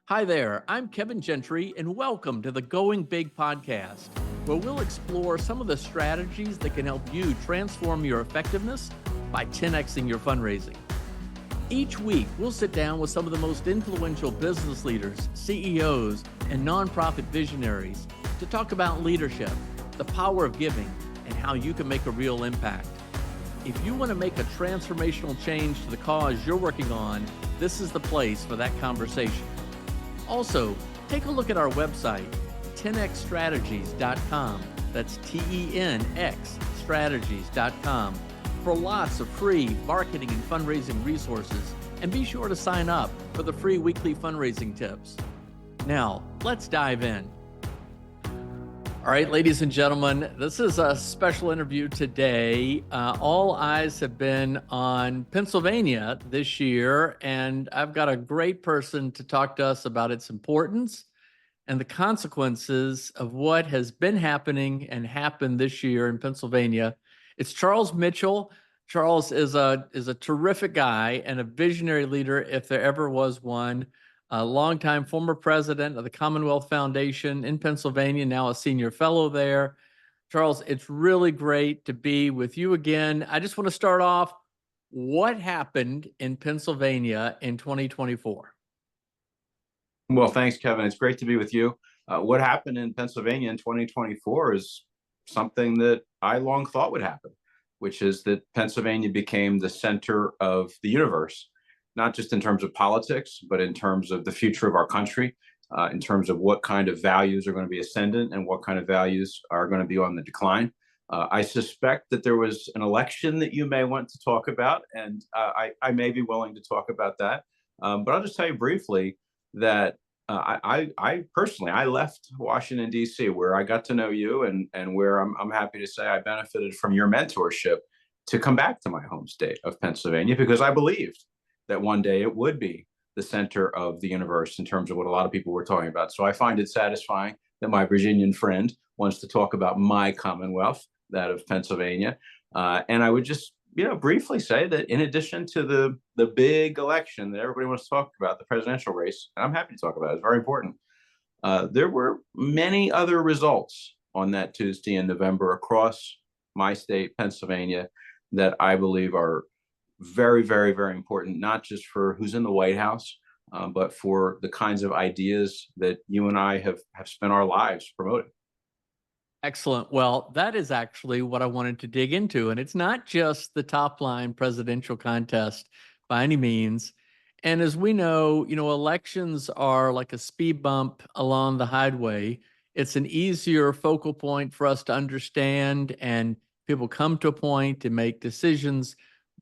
Hi there, I'm Kevin Gentry, and welcome to the Going Big podcast, where we'll explore some of the strategies that can help you transform your effectiveness by 10xing your fundraising. Each week, we'll sit down with some of the most influential business leaders, CEOs, and nonprofit visionaries to talk about leadership, the power of giving, and how you can make a real impact. If you want to make a transformational change to the cause you're working on, this is the place for that conversation. Also, take a look at our website, 10xstrategies.com. That's TENX strategies.com for lots of free marketing and fundraising resources. And be sure to sign up for the free weekly fundraising tips. Now, let's dive in. All right, ladies and gentlemen, this is a special interview today. All eyes have been on Pennsylvania this year, and I've got a great person to talk to us about its importance and the consequences of what has been happening and happened this year in Pennsylvania. It's Charles Mitchell. Charles is a terrific guy and a visionary leader, if there ever was one. A longtime former president of the Commonwealth Foundation in Pennsylvania, now a senior fellow there. Charles, it's really great to be with you again. I just want to start off, what happened in Pennsylvania in 2024? Well, thanks, Kevin. It's great to be with you. What happened in Pennsylvania in 2024 is something that I long thought would happen, which is that Pennsylvania became the center of the universe, not just in terms of politics, but in terms of the future of our country, in terms of what kind of values are going to be ascendant and what kind of values are going to be on the decline. I suspect that there was an election that you may want to talk about, and I may be willing to talk about that. But I'll just tell you briefly that I personally, I left Washington, D.C., where I got to know you and where I'm happy to say I benefited from your mentorship to come back to my home state of Pennsylvania, because I believed that one day it would be the center of the universe in terms of what a lot of people were talking about. So I find it satisfying that my Virginian friend wants to talk about my Commonwealth, that of Pennsylvania. And I would just, briefly say that in addition to the big election that everybody wants to talk about, the presidential race, and I'm happy to talk about it, it's very important. There were many other results on that Tuesday in November across my state, Pennsylvania, that I believe are very, very, very important, not just for who's in the White House, but for the kinds of ideas that you and I have spent our lives promoting. Excellent. Well, that is actually what I wanted to dig into. And it's not just the top line presidential contest by any means. And as we know, elections are like a speed bump along the highway. It's an easier focal point for us to understand, and people come to a point to make decisions,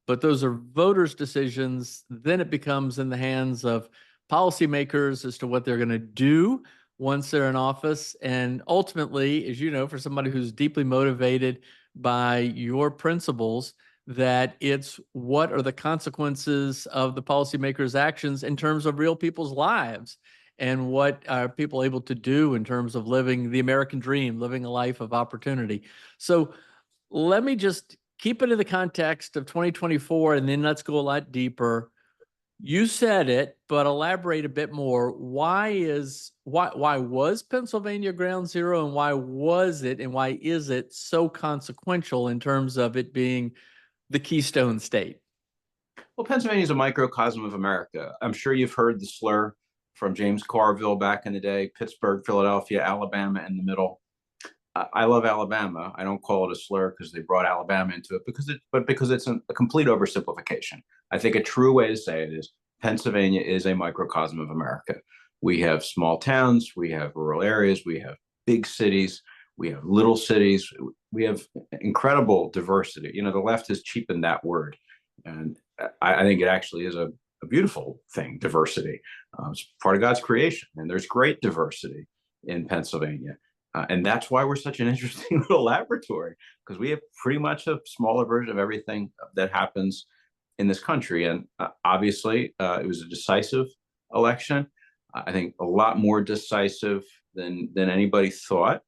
but those are voters' decisions. Then it becomes in the hands of policymakers as to what they're going to do once they're in office. And ultimately, as you know, for somebody who's deeply motivated by your principles, that it's what are the consequences of the policymakers' actions in terms of real people's lives, and what are people able to do in terms of living the American dream, living a life of opportunity. So let me just keep it in the context of 2024, and then let's go a lot deeper. You said it, but elaborate a bit more. Why was Pennsylvania ground zero, and why was it, and why is it so consequential in terms of it being the Keystone State? Well, Pennsylvania is a microcosm of America. I'm sure you've heard the slur from James Carville back in the day: Pittsburgh, Philadelphia, Alabama in the middle. I love Alabama. I don't call it a slur because they brought Alabama into it, because it's a complete oversimplification. I think a true way to say it is Pennsylvania is a microcosm of America. We have small towns, we have rural areas, we have big cities, we have little cities, we have incredible diversity. The left has cheapened that word, and I think it actually is a beautiful thing, diversity. It's part of God's creation, and there's great diversity in Pennsylvania. And that's why we're such an interesting little laboratory, because we have pretty much a smaller version of everything that happens in this country. And obviously, it was a decisive election. I think a lot more decisive than anybody thought.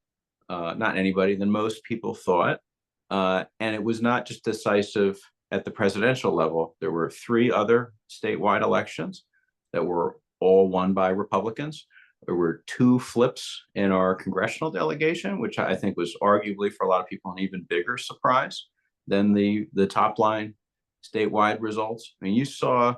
Not anybody, than most people thought. And it was not just decisive at the presidential level. There were 3 other statewide elections that were all won by Republicans. There were 2 flips in our congressional delegation, which I think was arguably for a lot of people an even bigger surprise than the top line statewide results. I mean, you saw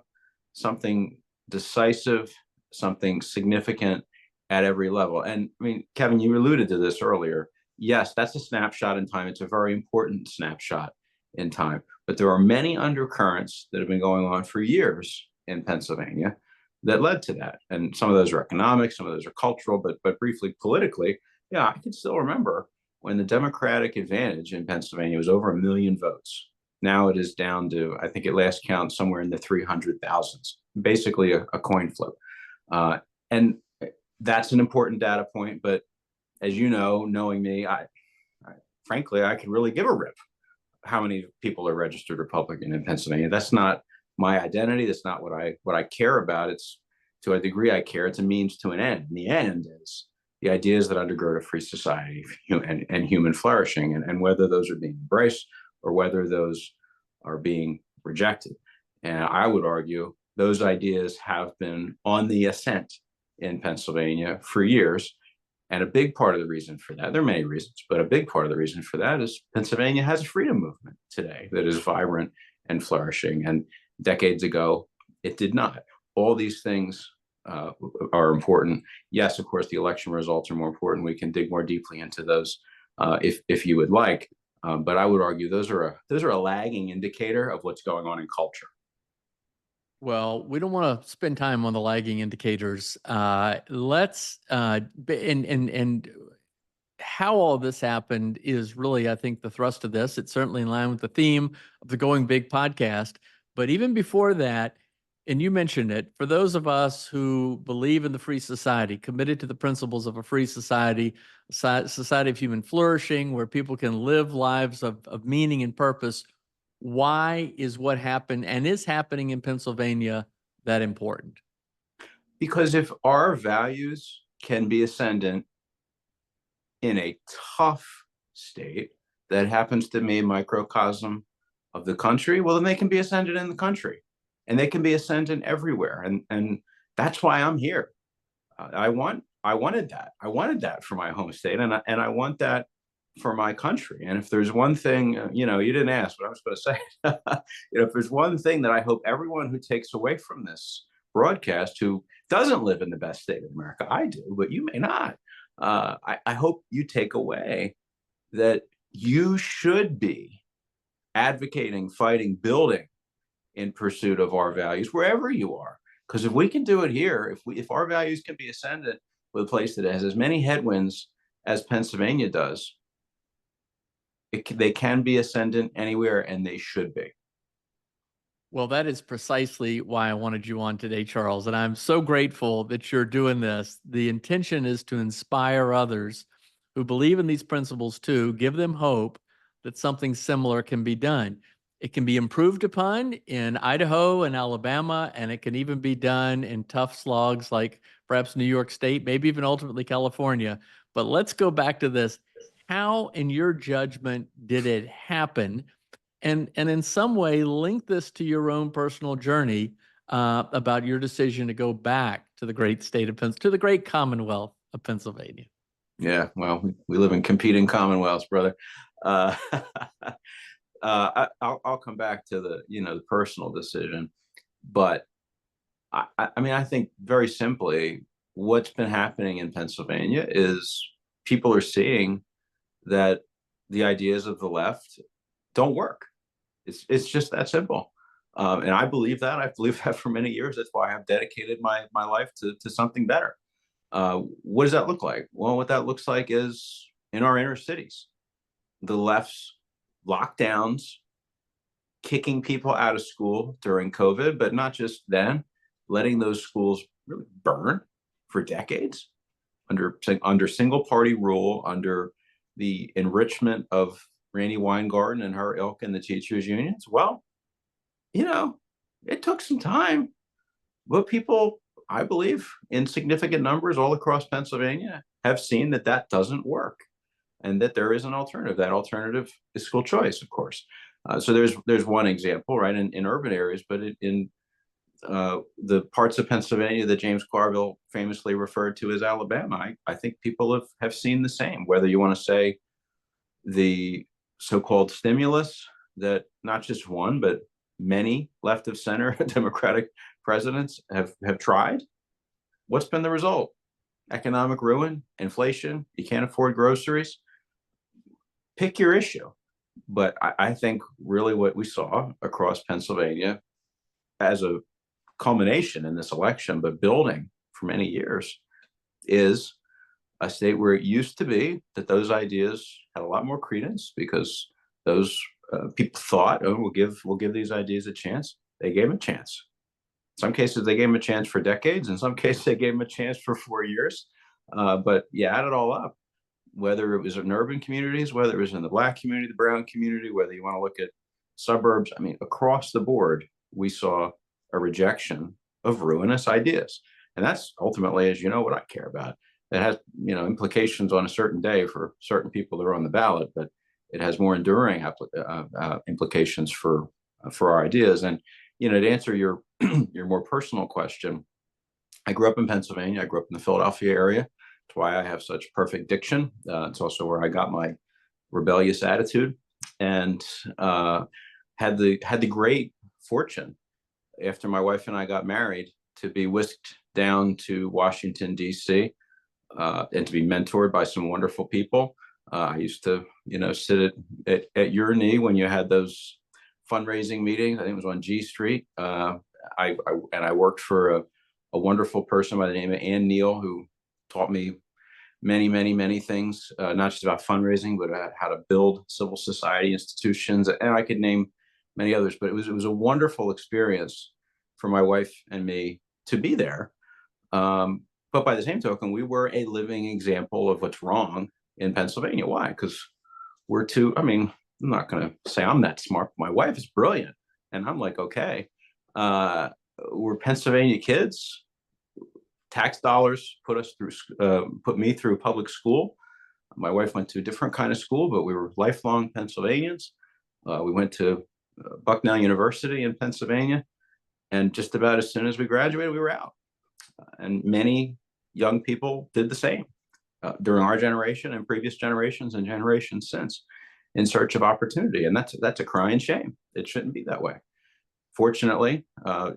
something decisive, something significant at every level. And I mean, Kevin, you alluded to this earlier. Yes, that's a snapshot in time. It's a very important snapshot in time. But there are many undercurrents that have been going on for years in Pennsylvania that led to that. And some of those are economic, some of those are cultural, but briefly politically, yeah, I can still remember when the Democratic advantage in Pennsylvania was over 1 million votes. Now it is down to, I think at last count, somewhere in the 300,000s, basically a coin flip. And that's an important data point. But as you know, knowing me, frankly, I could really give a rip how many people are registered Republican in Pennsylvania. That's not my identity. That's not what I care about. It's, to a degree, I care. It's a means to an end. And the end is the ideas that undergird a free society and human flourishing, and whether those are being embraced or whether those are being rejected. And I would argue those ideas have been on the ascent in Pennsylvania for years. And a big part of the reason for that, there are many reasons, but a big part of the reason for that is Pennsylvania has a freedom movement today that is vibrant and flourishing. And decades ago, it did not. All these things are important. Yes, of course, the election results are more important. We can dig more deeply into those if you would like. But I would argue those are a lagging indicator of what's going on in culture. Well, we don't want to spend time on the lagging indicators. Let's and how all this happened is really, I think, the thrust of this. It's certainly in line with the theme of the Going Big podcast. But even before that, and you mentioned it, for those of us who believe in the free society, committed to the principles of a free society, a society of human flourishing, where people can live lives of meaning and purpose, why is what happened and is happening in Pennsylvania that important? Because if our values can be ascendant in a tough state that happens to be a microcosm of the country, well, then they can be ascendant in the country, and they can be ascendant everywhere. And that's why I'm here. I wanted that. I wanted that for my home state, and I want that for my country. And if there's one thing, you didn't ask what I was going to say. If there's one thing that I hope everyone who takes away from this broadcast who doesn't live in the best state of America, I do, but you may not. I hope you take away that you should be advocating, fighting, building in pursuit of our values wherever you are. Because if we can do it here, if our values can be ascendant with a place that has as many headwinds as Pennsylvania does, they can be ascendant anywhere, and they should be. Well, that is precisely why I wanted you on today, Charles. And I'm so grateful that you're doing this. The intention is to inspire others who believe in these principles too, give them hope that something similar can be done. It can be improved upon in Idaho and Alabama, and it can even be done in tough slogs like perhaps New York State, maybe even ultimately California. But let's go back to this. How, in your judgment, did it happen? And in some way, link this to your own personal journey about your decision to go back to the great state of Pennsylvania, to the great Commonwealth of Pennsylvania. Yeah, well, we live in competing commonwealths, brother. I'll come back to the personal decision, but I think very simply, what's been happening in Pennsylvania is people are seeing that the ideas of the left don't work. It's just that simple. And I believe that. I've believed that for many years. That's why I've dedicated my life to something better. What does that look like? Well, what that looks like is in our inner cities, the left's lockdowns, kicking people out of school during COVID, but not just then, letting those schools really burn for decades under single party rule, under the enrichment of Randy Weingarten and her ilk and the teachers unions. Well, it took some time, but people, I believe, in significant numbers all across Pennsylvania have seen that doesn't work, and that there is an alternative. That alternative is school choice, of course. So there's one example, right, in urban areas, but in the parts of Pennsylvania that James Carville famously referred to as Alabama. I think people have seen the same, whether you want to say the so-called stimulus that not just one, but many left of center Democratic presidents have tried. What's been the result? Economic ruin, inflation, you can't afford groceries. Pick your issue. But I think really what we saw across Pennsylvania as a culmination in this election, but building for many years, is a state where it used to be that those ideas had a lot more credence because those people thought, oh, we'll give these ideas a chance. They gave them a chance. In some cases, they gave them a chance for decades. In some cases, they gave them a chance for 4 years. But you add it all up, whether it was in urban communities, whether it was in the Black community, the brown community, whether you want to look at suburbs, I mean, across the board, we saw a rejection of ruinous ideas. And that's ultimately, as you know, what I care about. It has, implications on a certain day for certain people that are on the ballot, but it has more enduring implications for our ideas. And, to answer your your more personal question, I grew up in Pennsylvania. I grew up in the Philadelphia area. That's why I have such perfect diction. It's also where I got my rebellious attitude, and had the great fortune after my wife and I got married to be whisked down to Washington, D.C., and to be mentored by some wonderful people. I used to, sit at your knee when you had those fundraising meetings. I think it was on G Street. I worked for a wonderful person by the name of Ann Neal, who taught me many things, not just about fundraising, but about how to build civil society institutions. And I could name many others, but it was a wonderful experience for my wife and me to be there. But by the same token, we were a living example of what's wrong in Pennsylvania. Why? Because I'm not going to say I'm that smart. My wife is brilliant. And I'm like, okay, we're Pennsylvania kids. Tax dollars put me through public school. My wife went to a different kind of school, but we were lifelong Pennsylvanians. We went to Bucknell University in Pennsylvania. And just about as soon as we graduated, we were out. And many young people did the same during our generation and previous generations and generations since, in search of opportunity. And that's a crying shame. It shouldn't be that way. Fortunately,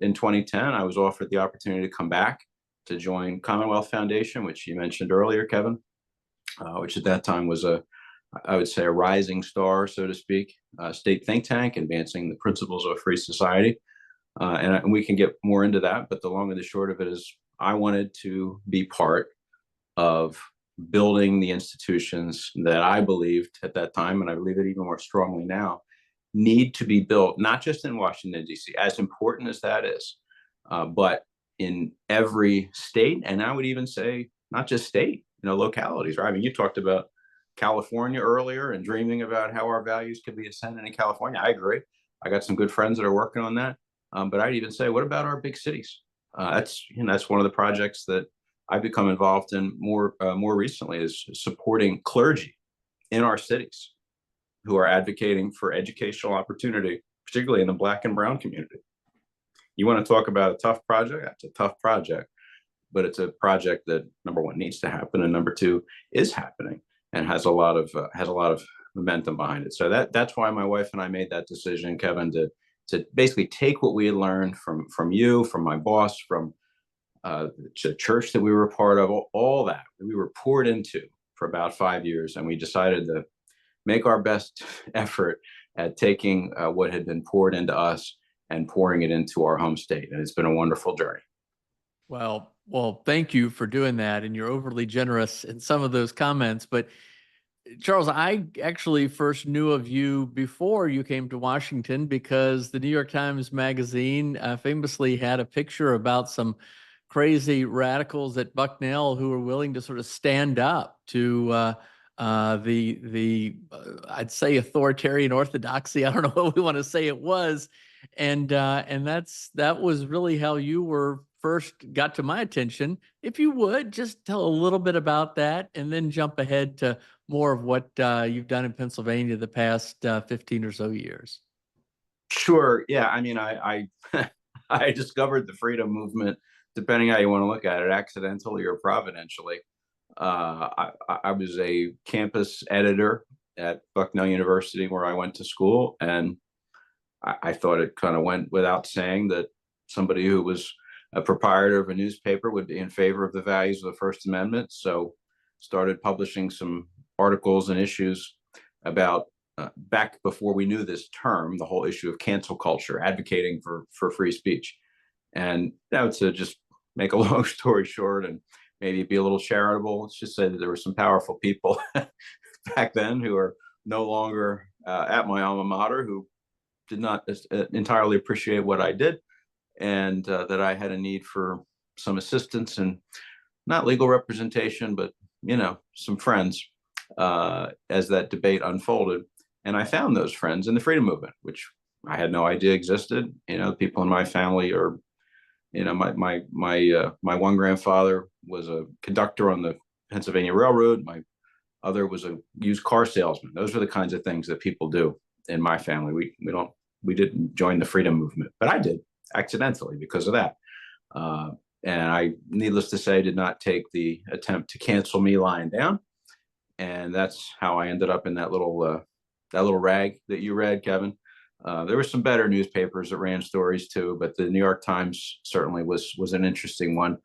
in 2010, I was offered the opportunity to come back to join Commonwealth Foundation, which you mentioned earlier, Kevin, which at that time was I would say, a rising star, so to speak, state think tank advancing the principles of a free society. And we can get more into that, but the long and the short of it is I wanted to be part of building the institutions that I believed at that time, and I believe it even more strongly now, need to be built, not just in Washington, D.C., as important as that is, but in every state. And I would even say not just state, localities, right? I mean, you talked about California earlier and dreaming about how our values could be ascendant in California. I agree. I got some good friends that are working on that. But I'd even say, what about our big cities? That's one of the projects that I've become involved in more recently, is supporting clergy in our cities who are advocating for educational opportunity, particularly in the Black and brown community. You want to talk about a tough project? That's a tough project, but it's a project that, number one, needs to happen, and number two, is happening and has a lot of momentum behind it. So that's why my wife and I made that decision, Kevin, to basically take what we had learned from you, from my boss, from the church that we were a part of, all that we were poured into for about 5 years. And we decided to make our best effort at taking what had been poured into us and pouring it into our home state. And it's been a wonderful journey. Well, thank you for doing that. And you're overly generous in some of those comments. But Charles, I actually first knew of you before you came to Washington, because the New York Times Magazine famously had a picture about some crazy radicals at Bucknell who were willing to sort of stand up to I'd say authoritarian orthodoxy. I don't know what we want to say it was, and that was really how you were first got to my attention. If you would just tell a little bit about that, and then jump ahead to more of what you've done in Pennsylvania the past 15 or so years. Sure. Yeah. I mean, I I discovered the freedom movement, depending how you want to look at it, accidentally or providentially. I was a campus editor at Bucknell University, where I went to school, and I thought it kind of went without saying that somebody who was a proprietor of a newspaper would be in favor of the values of the First Amendment. So started publishing some articles and issues about back before we knew this term, the whole issue of cancel culture, advocating for free speech. And now, to just make a long story short and maybe be a little charitable, let's just say that there were some powerful people back then who are no longer at my alma mater, who did not entirely appreciate what I did, and that I had a need for some assistance and not legal representation, but some friends as that debate unfolded. And I found those friends in the freedom movement, which I had no idea existed. People in my family are, my one grandfather was a conductor on the Pennsylvania Railroad. My other was a used car salesman. Those are the kinds of things that people do in my family. We didn't join the freedom movement, but I did accidentally because of that. And I, needless to say, did not take the attempt to cancel me lying down. And that's how I ended up in that little rag that you read, Kevin. There were some better newspapers that ran stories too, but the New York Times certainly was an interesting one.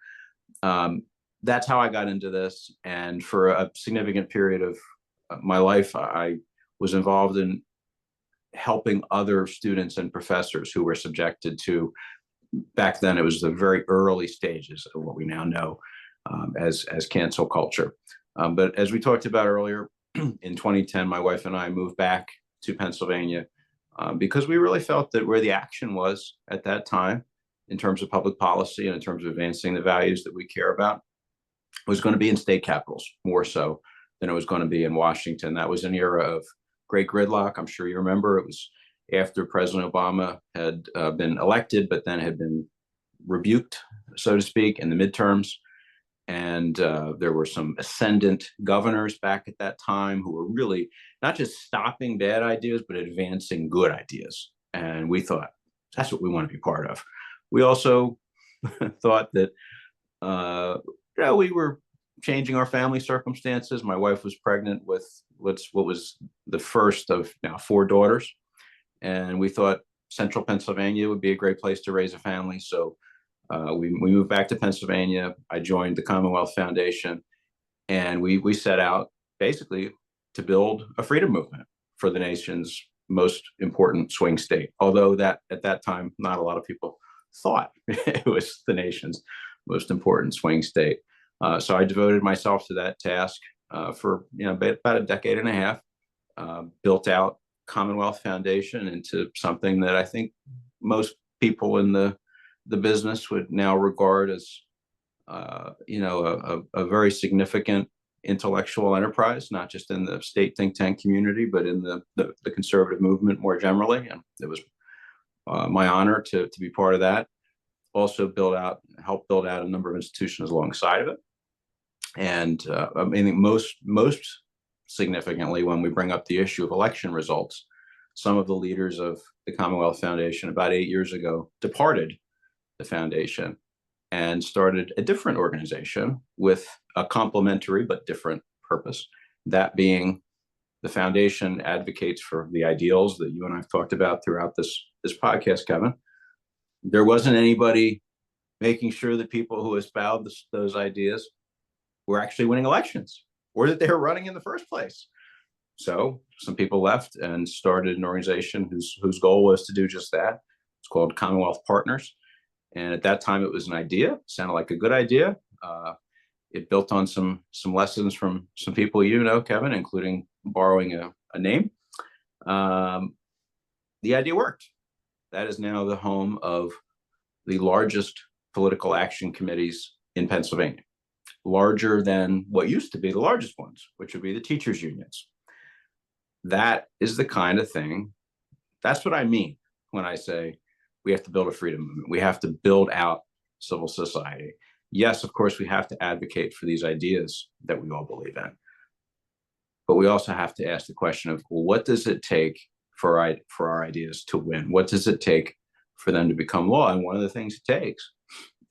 That's how I got into this. And for a significant period of my life, I was involved in helping other students and professors who were subjected to, back then it was the very early stages of what we now know as cancel culture. But as we talked about earlier, in 2010, my wife and I moved back to Pennsylvania because we really felt that where the action was at that time, in terms of public policy and in terms of advancing the values that we care about, was going to be in state capitals more so than it was going to be in Washington. That was an era of great gridlock. I'm sure you remember. It was after President Obama had been elected, but then had been rebuked, so to speak, in the midterms. And there were some ascendant governors back at that time who were really not just stopping bad ideas, but advancing good ideas. And we thought, that's what we want to be part of. We also thought that we were changing our family circumstances. My wife was pregnant with what was the first of now 4 daughters. And we thought central Pennsylvania would be a great place to raise a family. So we moved back to Pennsylvania. I joined the Commonwealth Foundation, and we set out basically to build a freedom movement for the nation's most important swing state. Although that at that time, not a lot of people thought it was the nation's most important swing state. So I devoted myself to that task for about a decade and a half. Built out Commonwealth Foundation into something that I think most people in the business would now regard as a very significant intellectual enterprise, not just in the state think tank community, but in the conservative movement more generally. And it was my honor to be part of that. Also help build out a number of institutions alongside of it. And I think most significantly, when we bring up the issue of election results, some of the leaders of the Commonwealth Foundation about 8 years ago departed the foundation and started a different organization with a complementary but different purpose. That being, the foundation advocates for the ideals that you and I've talked about throughout this podcast, Kevin. There wasn't anybody making sure that people who espoused those ideas were actually winning elections, or that they were running in the first place. So some people left and started an organization whose goal was to do just that. It's called Commonwealth Partners. And at that time, it was an idea. Sounded like a good idea. It built on some lessons from some people Kevin, including borrowing a name. The idea worked. That is now the home of the largest political action committees in Pennsylvania, larger than what used to be the largest ones, which would be the teachers' unions. That is the kind of thing, that's what I mean when I say we have to build a freedom movement. We have to build out civil society. Yes, of course, we have to advocate for these ideas that we all believe in. But we also have to ask the question of, well, what does it take for our ideas to win? What does it take for them to become law. And one of the things it takes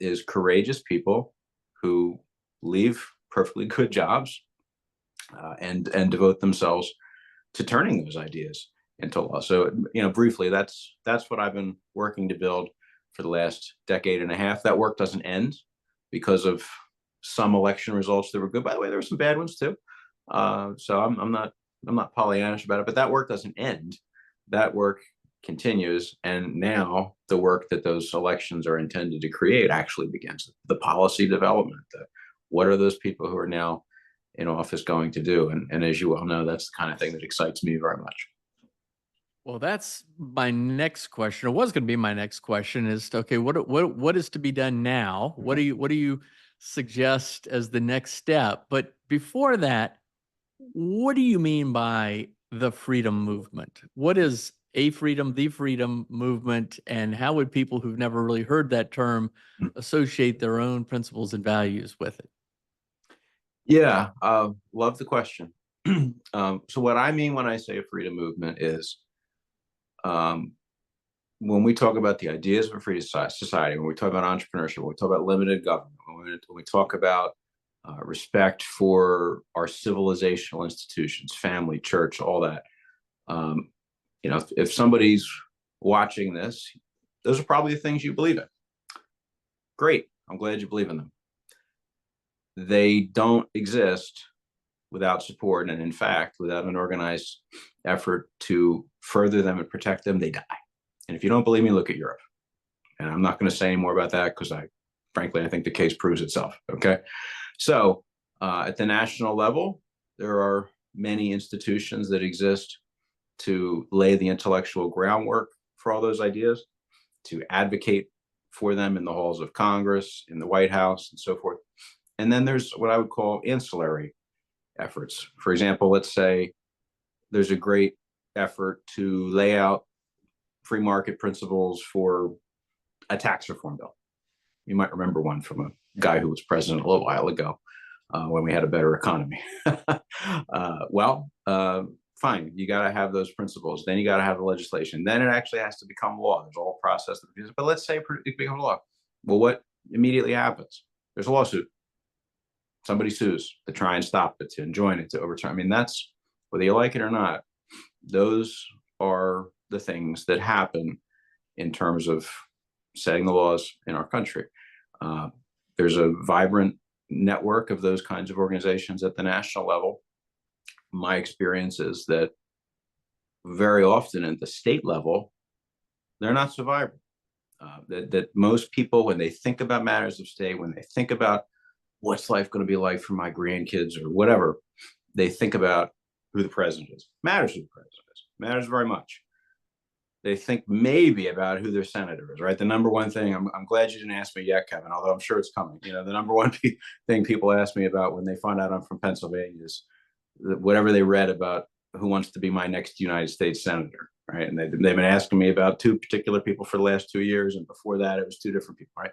is courageous people who leave perfectly good jobs and devote themselves to turning those ideas into law. So, briefly, that's what I've been working to build for the last decade and a half. That work doesn't end because of some election results that were good. By the way, there were some bad ones too. So I'm not Pollyannish about it, but that work doesn't end. That work continues, and now the work that those elections are intended to create actually begins. The policy development. What are those people who are now in office going to do? And as you well know, that's the kind of thing that excites me very much. Well, that's my next question. It was going to be my next question is, okay, what is to be done now? What do you suggest as the next step? But before that, what do you mean by the freedom movement? What is the freedom movement, and how would people who've never really heard that term associate their own principles and values with it? Yeah, love the question. So what I mean when I say a freedom movement is, when we talk about the ideas of a free society, when we talk about entrepreneurship, when we talk about limited government, when we talk about respect for our civilizational institutions, family, church, all that. If somebody's watching this, those are probably the things you believe in. Great. I'm glad you believe in them. They don't exist without support. And in fact, without an organized effort to further them and protect them, they die. And if you don't believe me, look at Europe. And I'm not going to say any more about that because frankly, I think the case proves itself. Okay. So at the national level, there are many institutions that exist to lay the intellectual groundwork for all those ideas, to advocate for them in the halls of Congress, in the White House, and so forth. And then there's what I would call ancillary efforts. For example, let's say there's a great effort to lay out free market principles for a tax reform bill. You might remember one from a guy who was president a little while ago when we had a better economy. Fine, you got to have those principles. Then you got to have the legislation. Then it actually has to become law. There's a whole process. But let's say it becomes law. Well, what immediately happens? There's a lawsuit. Somebody sues to try and stop it, to enjoin it, to overturn. I mean, that's, whether you like it or not, those are the things that happen in terms of setting the laws in our country. There's a vibrant network of those kinds of organizations at the national level. My experience is that very often at the state level, they're not so vibrant. That most people, when they think about matters of state, when they think about what's life going to be like for my grandkids or whatever, they think about who the president is. Matters who the president is. Matters very much. They think maybe about who their senator is, right? The number one thing, I'm glad you didn't ask me yet, Kevin, although I'm sure it's coming. The number one thing people ask me about when they find out I'm from Pennsylvania is whatever they read about who wants to be my next United States senator, right? And they've been asking me about two particular people for the last 2 years. And before that, it was two different people, right?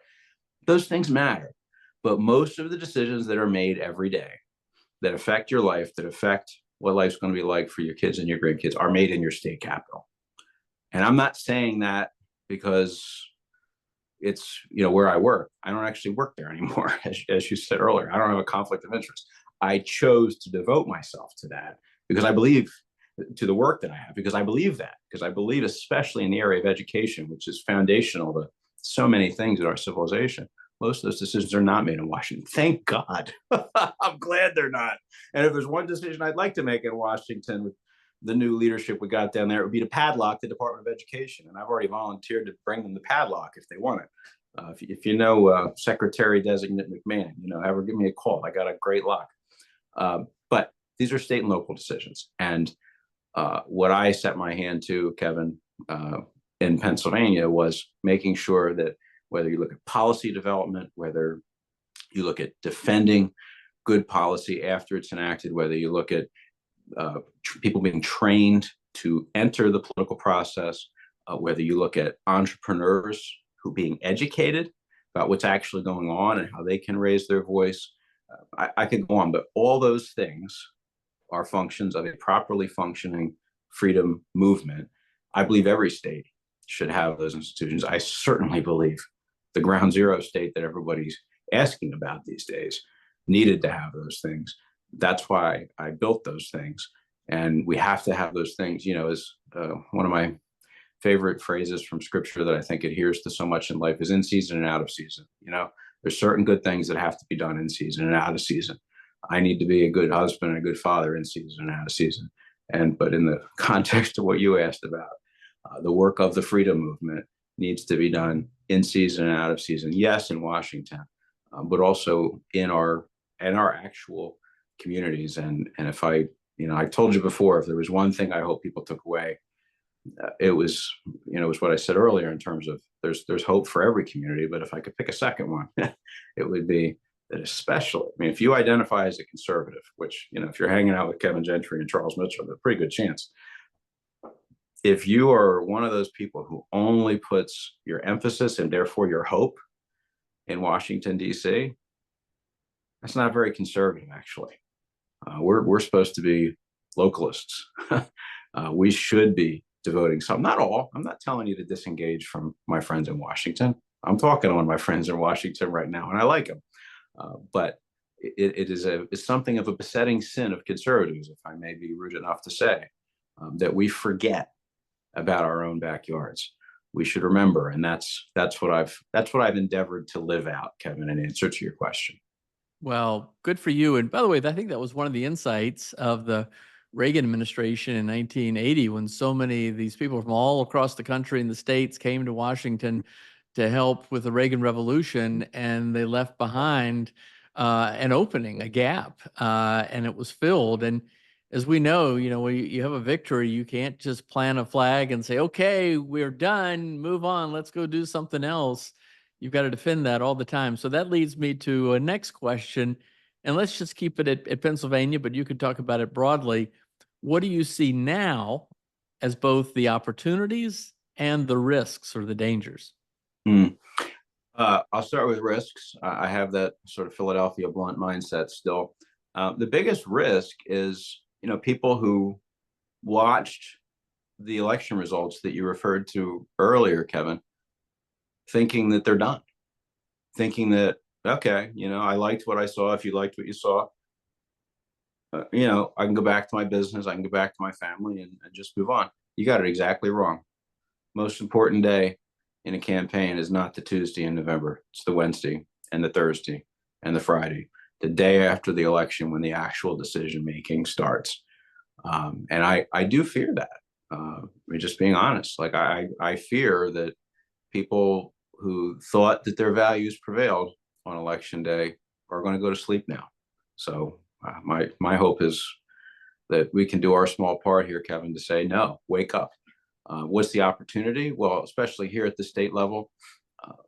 Those things matter. But most of the decisions that are made every day that affect your life, that affect what life's going to be like for your kids and your grandkids, are made in your state capital. And I'm not saying that because it's, where I work. I don't actually work there anymore, as you said earlier. I don't have a conflict of interest. I chose to devote myself to that because I believe, to the work that I have, because I believe that, because I believe, especially in the area of education, which is foundational to so many things in our civilization, most of those decisions are not made in Washington. Thank God. I'm glad they're not. And if there's one decision I'd like to make in Washington with the new leadership we got down there, it would be to padlock the Department of Education. And I've already volunteered to bring them the padlock if they want it. If you know Secretary Designate McMahon, have her give me a call. I got a great lock. But these are state and local decisions. And what I set my hand to, Kevin, in Pennsylvania, was making sure that whether you look at policy development, whether you look at defending good policy after it's enacted, whether you look at people being trained to enter the political process, whether you look at entrepreneurs who are being educated about what's actually going on and how they can raise their voice. I could go on, but all those things are functions of a properly functioning freedom movement. I believe every state should have those institutions. I certainly believe the ground zero state that everybody's asking about these days needed to have those things. That's why I built those things. And we have to have those things, you know, as one of my favorite phrases from scripture that I think adheres to so much in life is in season and out of season. You know, there's certain good things that have to be done in season and out of season. I need to be a good husband and a good father in season and out of season. But in the context of what you asked about, the work of the freedom movement needs to be done in season and out of season. Yes, in Washington, but also in our actual communities. And if I, you know, I told you before, if there was one thing I hope people took away, it was, you know, it was what I said earlier in terms of there's hope for every community. But if I could pick a second one, it would be that especially, I mean, if you identify as a conservative, which, you know, if you're hanging out with Kevin Gentry and Charles Mitchell, there's a pretty good chance. If you are one of those people who only puts your emphasis and therefore your hope in Washington, D.C., that's not very conservative, actually. We're supposed to be localists. We should be devoting some, not all. I'm not telling you to disengage from my friends in Washington. I'm talking to one of my friends in Washington right now, and I like them. But it is something of a besetting sin of conservatives, if I may be rude enough to say, that we forget about our own backyards. We should remember, and that's what I've endeavored to live out, Kevin, in answer to your question. Well, good for you. And by the way, I think that was one of the insights of the Reagan administration in 1980, when so many of these people from all across the country and the states came to Washington to help with the Reagan Revolution, and they left behind an opening, a gap, and it was filled. And as we know, you know, when you have a victory, you can't just plant a flag and say, okay, we're done, move on, let's go do something else. You've got to defend that all the time. So that leads me to a next question, and let's just keep it at Pennsylvania, but you could talk about it broadly. What do you see now as both the opportunities and the risks or the dangers? I'll start with risks. I have that sort of Philadelphia blunt mindset still. The biggest risk is, you know, people who watched the election results that you referred to earlier, Kevin, thinking that they're done, thinking that, okay, you know, I liked what I saw. If you liked what you saw, you know, I can go back to my business, I can go back to my family and just move on. You got it exactly wrong. Most important day in a campaign is not the Tuesday in November. It's the Wednesday and the Thursday and the Friday, the day after the election when the actual decision making starts. And I do fear that. I mean, just being honest, like I fear that people who thought that their values prevailed on election day are going to go to sleep now. So my hope is that we can do our small part here, Kevin, to say, no, wake up. What's the opportunity? Well, especially here at the state level,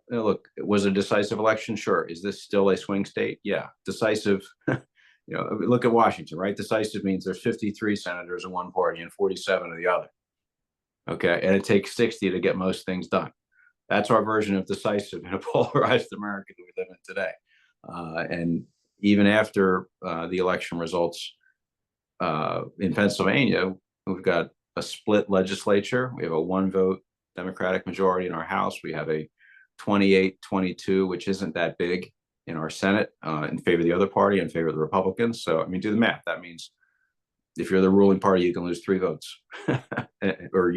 look, it was a decisive election. Sure. Is this still a swing state? Yeah. Decisive. You know, look at Washington, right? Decisive means there's 53 senators in one party and 47 of the other. Okay. And it takes 60 to get most things done. That's our version of decisive in a polarized America that we live in today. And even after the election results in Pennsylvania, we've got a split legislature. We have a one vote Democratic majority in our House. We have a 28-22, which isn't that big, in our Senate in favor of the other party, in favor of the Republicans. So, I mean, do the math. That means if you're the ruling party, you can lose 3 votes. Or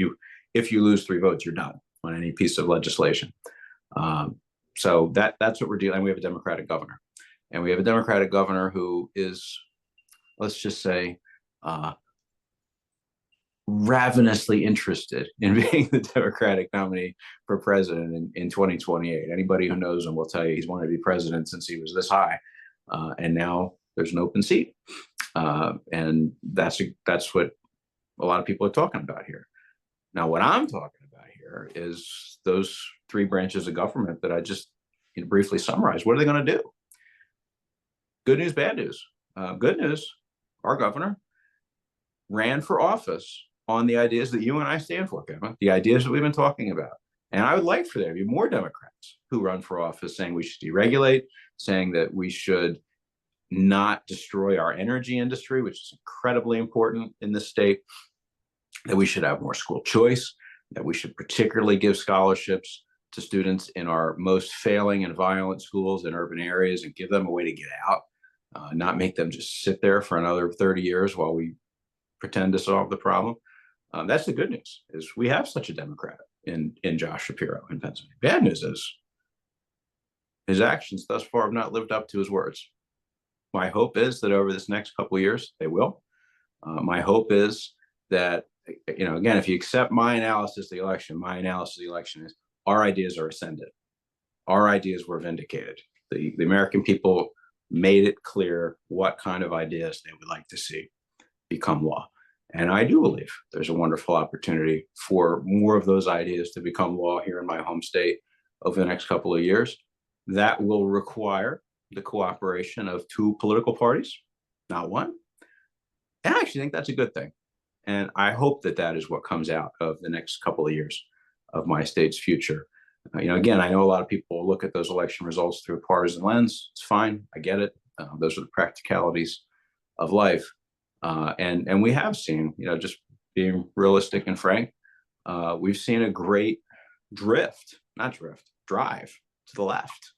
if you lose 3 votes, you're done on any piece of legislation. So that's what we're dealing. We have a Democratic governor. And we have a Democratic governor who is, let's just say, ravenously interested in being the Democratic nominee for president in 2028. Anybody who knows him will tell you he's wanted to be president since he was this high. And now there's an open seat. And that's what a lot of people are talking about here. Now, what I'm talking about here is those 3 branches of government that I just briefly summarized. What are they going to do? Good news, bad news. Good news, our governor ran for office on the ideas that you and I stand for, Kevin, the ideas that we've been talking about. And I would like for there to be more Democrats who run for office saying we should deregulate, saying that we should not destroy our energy industry, which is incredibly important in this state, that we should have more school choice, that we should particularly give scholarships to students in our most failing and violent schools in urban areas and give them a way to get out, not make them just sit there for another 30 years while we pretend to solve the problem. That's the good news, is we have such a Democrat in Josh Shapiro in Pennsylvania. Bad news is his actions thus far have not lived up to his words. My hope is that over this next couple of years, they will. My hope is that, again, if you accept my analysis of the election is our ideas are ascended. Our ideas were vindicated. The American people made it clear what kind of ideas they would like to see become law. And I do believe there's a wonderful opportunity for more of those ideas to become law here in my home state over the next couple of years. That will require the cooperation of two political parties, not one. And I actually think that's a good thing. And I hope that that is what comes out of the next couple of years of my state's future. Again, I know a lot of people look at those election results through a partisan lens. It's fine. I get it. Those are the practicalities of life. And we have seen, just being realistic and frank, we've seen a great drive to the left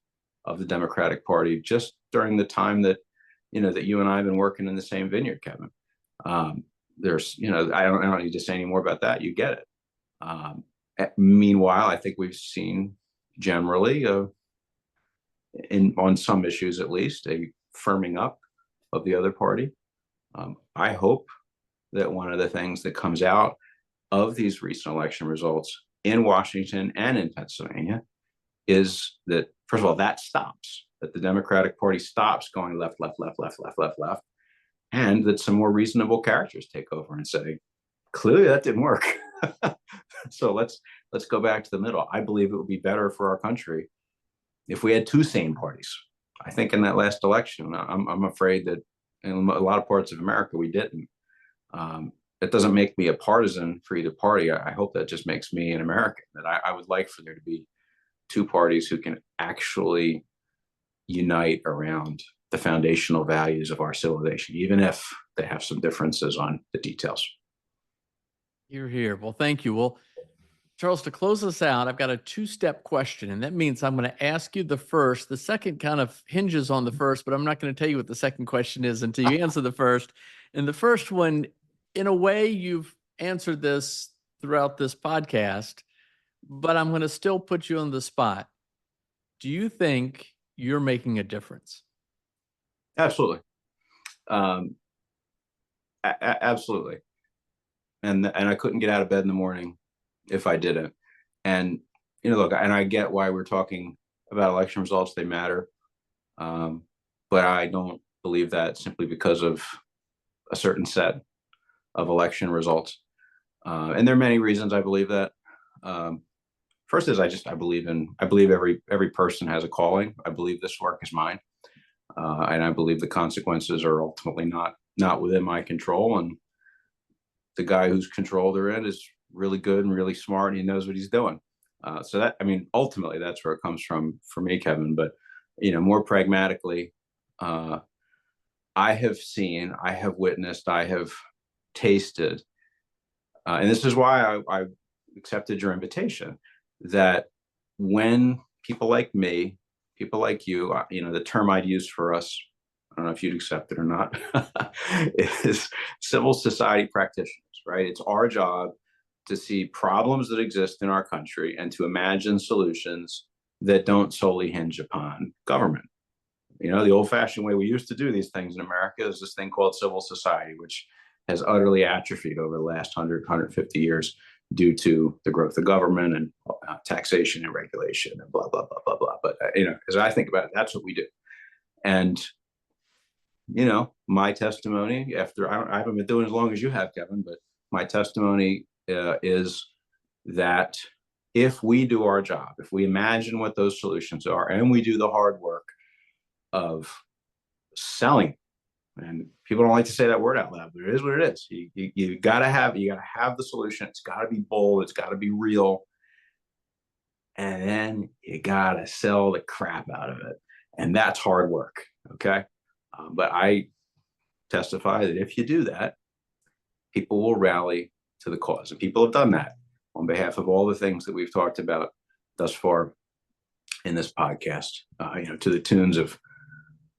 of the Democratic Party just during the time that, that you and I have been working in the same vineyard, Kevin. There's, I don't need to say any more about that. You get it. Meanwhile, I think we've seen generally, on some issues at least, a firming up of the other party. I hope that one of the things that comes out of these recent election results in Washington and in Pennsylvania is that, first of all, that the Democratic Party stops going left, and that some more reasonable characters take over and say, clearly that didn't work. So let's go back to the middle. I believe it would be better for our country if we had two sane parties. I think in that last election, I'm afraid that in a lot of parts of America, we didn't. It doesn't make me a partisan for either party. I hope that just makes me an American, that I would like for there to be two parties who can actually unite around the foundational values of our civilization, even if they have some differences on the details. You're here. Well, thank you. Well, Charles, to close us out, I've got a two-step question, and that means I'm going to ask you the first. The second kind of hinges on the first, but I'm not going to tell you what the second question is until you answer the first. And the first one, in a way, you've answered this throughout this podcast, but I'm going to still put you on the spot. Do you think you're making a difference? Absolutely. Absolutely. And I couldn't get out of bed in the morning if I didn't. And, look, and I get why we're talking about election results. They matter. But I don't believe that simply because of a certain set of election results. And there are many reasons I believe that. First is I believe every person has a calling. I believe this work is mine. And I believe the consequences are ultimately not within my control. And the guy whose control they're in is really good and really smart, and he knows what he's doing. So that, ultimately that's where it comes from for me, Kevin. But, more pragmatically, I have seen, I have witnessed, I have tasted, and this is why I accepted your invitation, that when people like me, people like you, the term I'd use for us, I don't know if you'd accept it or not, is civil society practitioners, right? It's our job to see problems that exist in our country and to imagine solutions that don't solely hinge upon government. The old-fashioned way we used to do these things in America is this thing called civil society, which has utterly atrophied over the last 150 years due to the growth of government and taxation and regulation and blah, blah, blah, blah, blah. But, as I think about it, that's what we do. And, my testimony I haven't been doing as long as you have, Kevin, but my testimony is that if we do our job, if we imagine what those solutions are, and we do the hard work of selling, and people don't like to say that word out loud, but it is what it is. You gotta have the solution. It's gotta be bold. It's gotta be real. And then you gotta sell the crap out of it. And that's hard work. Okay. But I testify that if you do that, people will rally to the cause, and people have done that. on behalf of all the things that we've talked about thus far in this podcast, to the tunes of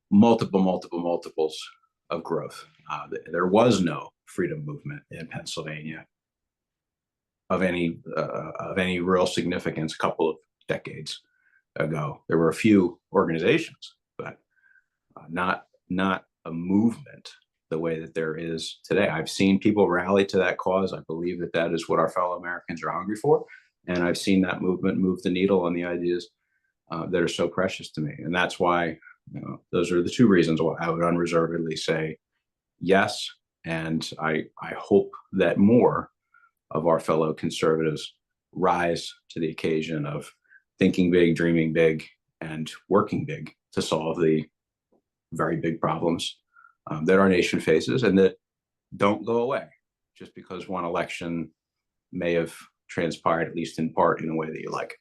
multiples of growth. There was no freedom movement in Pennsylvania of any real significance a couple of decades ago. There were a few organizations, but not a movement the way that there is today. I've seen people rally to that cause. I believe that is what our fellow Americans are hungry for. And I've seen that movement move the needle on the ideas that are so precious to me. And that's why, those are the two reasons why I would unreservedly say yes. And I hope that more of our fellow conservatives rise to the occasion of thinking big, dreaming big, and working big to solve the very big problems that our nation faces, and that don't go away just because one election may have transpired, at least in part, in a way that you like.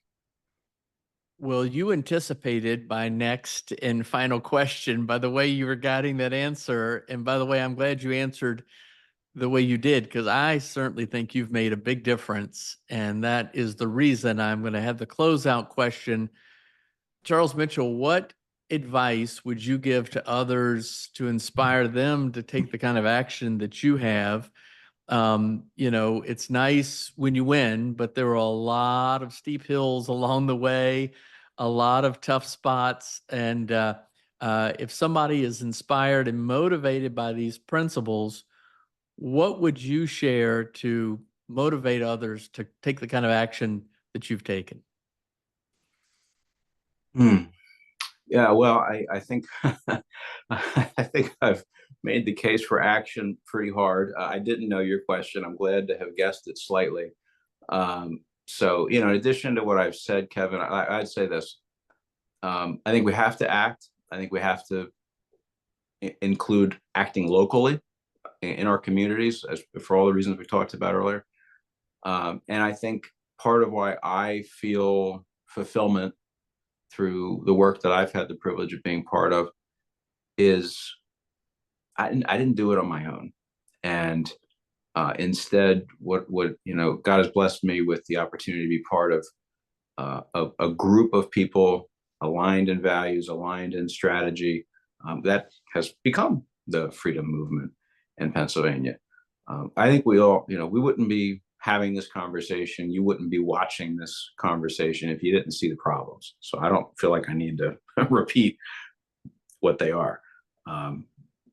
Well, you anticipated my next and final question by the way you were guiding that answer. And by the way, I'm glad you answered the way you did, because I certainly think you've made a big difference. And that is the reason I'm going to have the closeout question. Charles Mitchell, what advice would you give to others to inspire them to take the kind of action that you have? It's nice when you win, but there are a lot of steep hills along the way, a lot of tough spots. And if somebody is inspired and motivated by these principles, what would you share to motivate others to take the kind of action that you've taken? Yeah, well, I think I think I've made the case for action pretty hard. I didn't know your question. I'm glad to have guessed it slightly. So, in addition to what I've said, Kevin, I'd say this. I think we have to act. I think we have to include acting locally in our communities, as for all the reasons we talked about earlier. And I think part of why I feel fulfillment through the work that I've had the privilege of being part of is I didn't do it on my own. And instead, what God has blessed me with the opportunity to be part of a group of people aligned in values, aligned in strategy, that has become the freedom movement in Pennsylvania. I think we all, we wouldn't be having this conversation. You wouldn't be watching this conversation if you didn't see the problems. So I don't feel like I need to repeat what they are.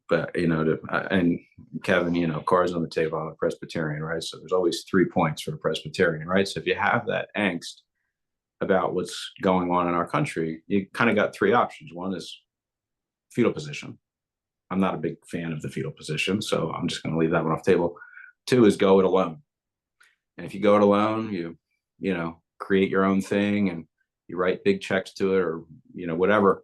But, and Kevin, cards on the table, I'm a Presbyterian, right? So there's always 3 points for a Presbyterian, right? So if you have that angst about what's going on in our country, you kind of got 3 options. One is fetal position. I'm not a big fan of the fetal position, so I'm just going to leave that one off the table. 2 is go it alone. And if you go it alone, you create your own thing and you write big checks to it, or, whatever,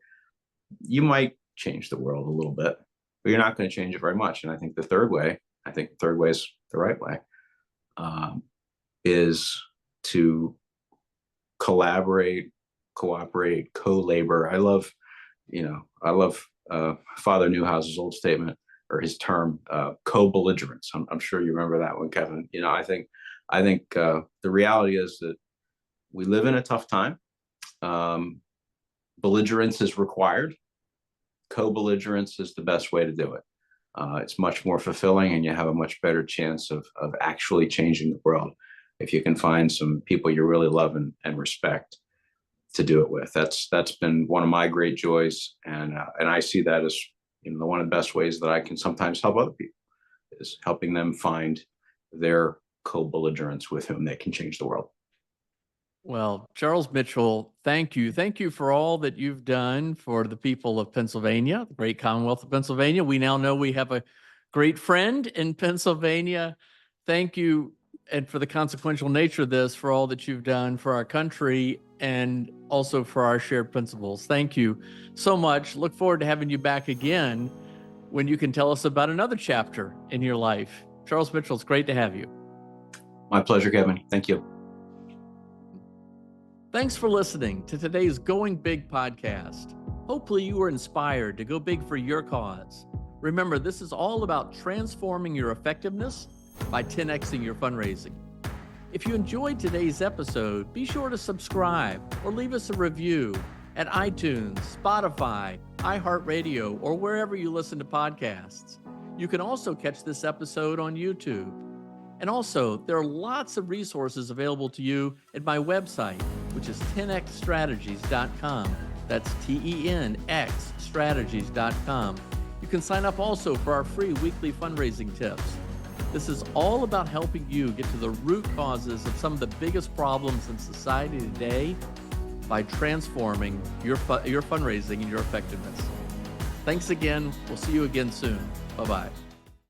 you might change the world a little bit, but you're not going to change it very much. And I think the third way is the right way, is to collaborate, cooperate, co-labor. I love Father Newhouse's old statement, or his term, co-belligerence. I'm sure you remember that one, Kevin. I think the reality is that we live in a tough time. Belligerence is required. Co-belligerence is the best way to do it. It's much more fulfilling, and you have a much better chance of actually changing the world if you can find some people you really love and respect to do it with. That's been one of my great joys, and I see that as one of the best ways that I can sometimes help other people, is helping them find their co-belligerents with whom they can change the world. Well, Charles Mitchell, thank you. Thank you for all that you've done for the people of Pennsylvania, the great Commonwealth of Pennsylvania. We now know we have a great friend in Pennsylvania. Thank you, and for the consequential nature of this, for all that you've done for our country and also for our shared principles. Thank you so much. Look forward to having you back again when you can tell us about another chapter in your life. Charles Mitchell, it's great to have you. My pleasure, Kevin. Thank you. Thanks for listening to today's Going Big podcast. Hopefully you were inspired to go big for your cause. Remember, this is all about transforming your effectiveness by 10xing your fundraising. If you enjoyed today's episode, be sure to subscribe or leave us a review at iTunes, Spotify, iHeartRadio, or wherever you listen to podcasts. You can also catch this episode on YouTube. And also, there are lots of resources available to you at my website, which is 10xstrategies.com. That's TENXstrategies.com. You can sign up also for our free weekly fundraising tips. This is all about helping you get to the root causes of some of the biggest problems in society today by transforming your fundraising and your effectiveness. Thanks again. We'll see you again soon. Bye-bye.